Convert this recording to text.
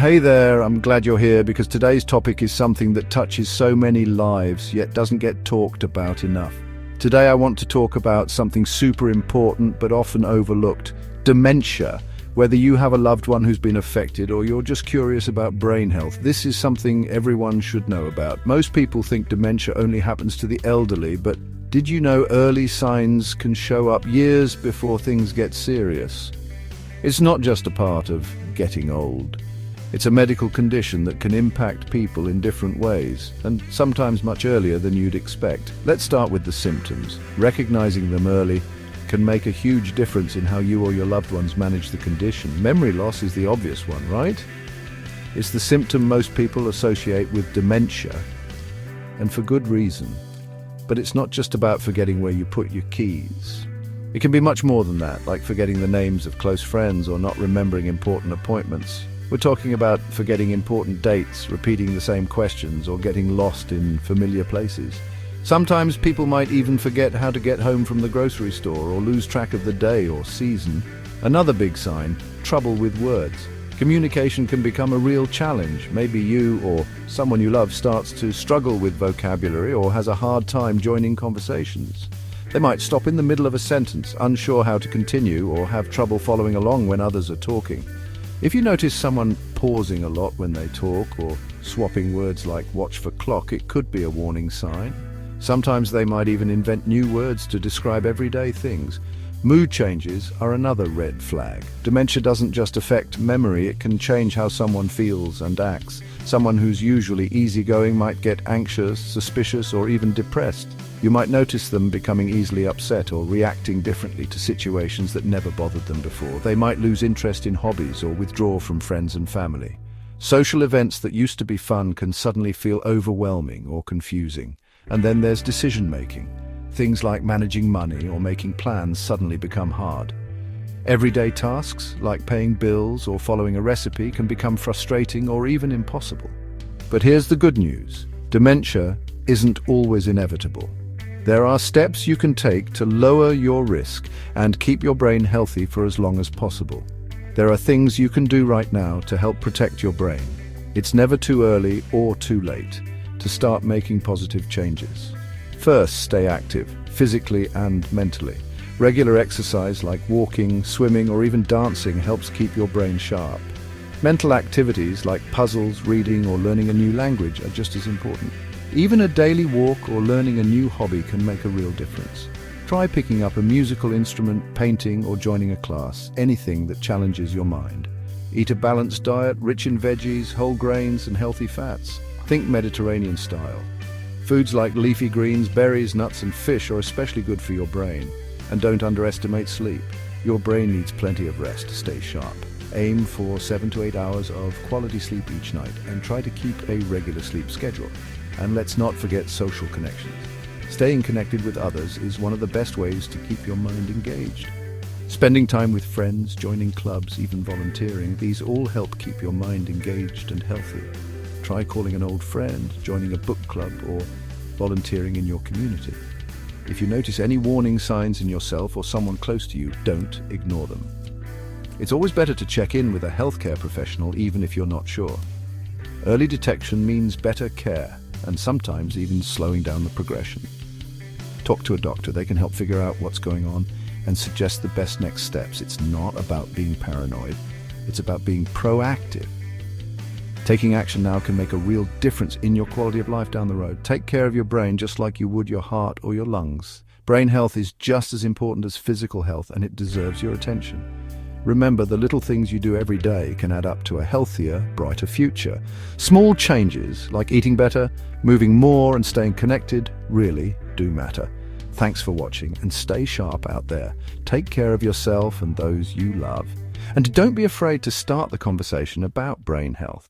Hey there, I'm glad you're here because today's topic is something that touches so many lives yet doesn't get talked about enough. Today I want to talk about something super important but often overlooked: dementia. Whether you have a loved one who's been affected or you're just curious about brain health, this is something everyone should know about. Most people think dementia only happens to the elderly, but did you know early signs can show up years before things get serious? It's not just a part of getting old. It's a medical condition that can impact people in different ways, and sometimes much earlier than you'd expect. Let's start with the symptoms. Recognizing them early can make a huge difference in how you or your loved ones manage the condition. Memory loss is the obvious one, right? It's the symptom most people associate with dementia, and for good reason. But it's not just about forgetting where you put your keys. It can be much more than that, like forgetting the names of close friends or not remembering important appointments. We're talking about forgetting important dates, repeating the same questions, or getting lost in familiar places. Sometimes people might even forget how to get home from the grocery store or lose track of the day or season. Another big sign: trouble with words. Communication can become a real challenge. Maybe you or someone you love starts to struggle with vocabulary or has a hard time joining conversations. They might stop in the middle of a sentence, unsure how to continue, or have trouble following along when others are talking. If you notice someone pausing a lot when they talk or swapping words like watch for clock, it could be a warning sign. Sometimes they might even invent new words to describe everyday things. Mood changes are another red flag. Dementia doesn't just affect memory, it can change how someone feels and acts. Someone who's usually easygoing might get anxious, suspicious, or even depressed. You might notice them becoming easily upset or reacting differently to situations that never bothered them before. They might lose interest in hobbies or withdraw from friends and family. Social events that used to be fun can suddenly feel overwhelming or confusing. And then there's decision-making. Things like managing money or making plans suddenly become hard. Everyday tasks, like paying bills or following a recipe, can become frustrating or even impossible. But here's the good news: dementia isn't always inevitable. There are steps you can take to lower your risk and keep your brain healthy for as long as possible. There are things you can do right now to help protect your brain. It's never too early or too late to start making positive changes. First, stay active, physically and mentally. Regular exercise like walking, swimming, or even dancing helps keep your brain sharp. Mental activities like puzzles, reading, or learning a new language are just as important. Even a daily walk or learning a new hobby can make a real difference. Try picking up a musical instrument, painting, or joining a class, anything that challenges your mind. Eat a balanced diet, rich in veggies, whole grains, and healthy fats. Think Mediterranean style. Foods like leafy greens, berries, nuts, and fish are especially good for your brain. And don't underestimate sleep. Your brain needs plenty of rest to stay sharp. Aim for 7 to 8 hours of quality sleep each night and try to keep a regular sleep schedule. And let's not forget social connections. Staying connected with others is one of the best ways to keep your mind engaged. Spending time with friends, joining clubs, even volunteering, these all help keep your mind engaged and healthy. Try calling an old friend, joining a book club, or volunteering in your community. If you notice any warning signs in yourself or someone close to you, don't ignore them. It's always better to check in with a healthcare professional even if you're not sure. Early detection means better care, and sometimes even slowing down the progression. Talk to a doctor. They can help figure out what's going on and suggest the best next steps. It's not about being paranoid. It's about being proactive. Taking action now can make a real difference in your quality of life down the road. Take care of your brain just like you would your heart or your lungs. Brain health is just as important as physical health, and it deserves your attention. Remember, the little things you do every day can add up to a healthier, brighter future. Small changes, like eating better, moving more, and staying connected, really do matter. Thanks for watching, and stay sharp out there. Take care of yourself and those you love. And don't be afraid to start the conversation about brain health.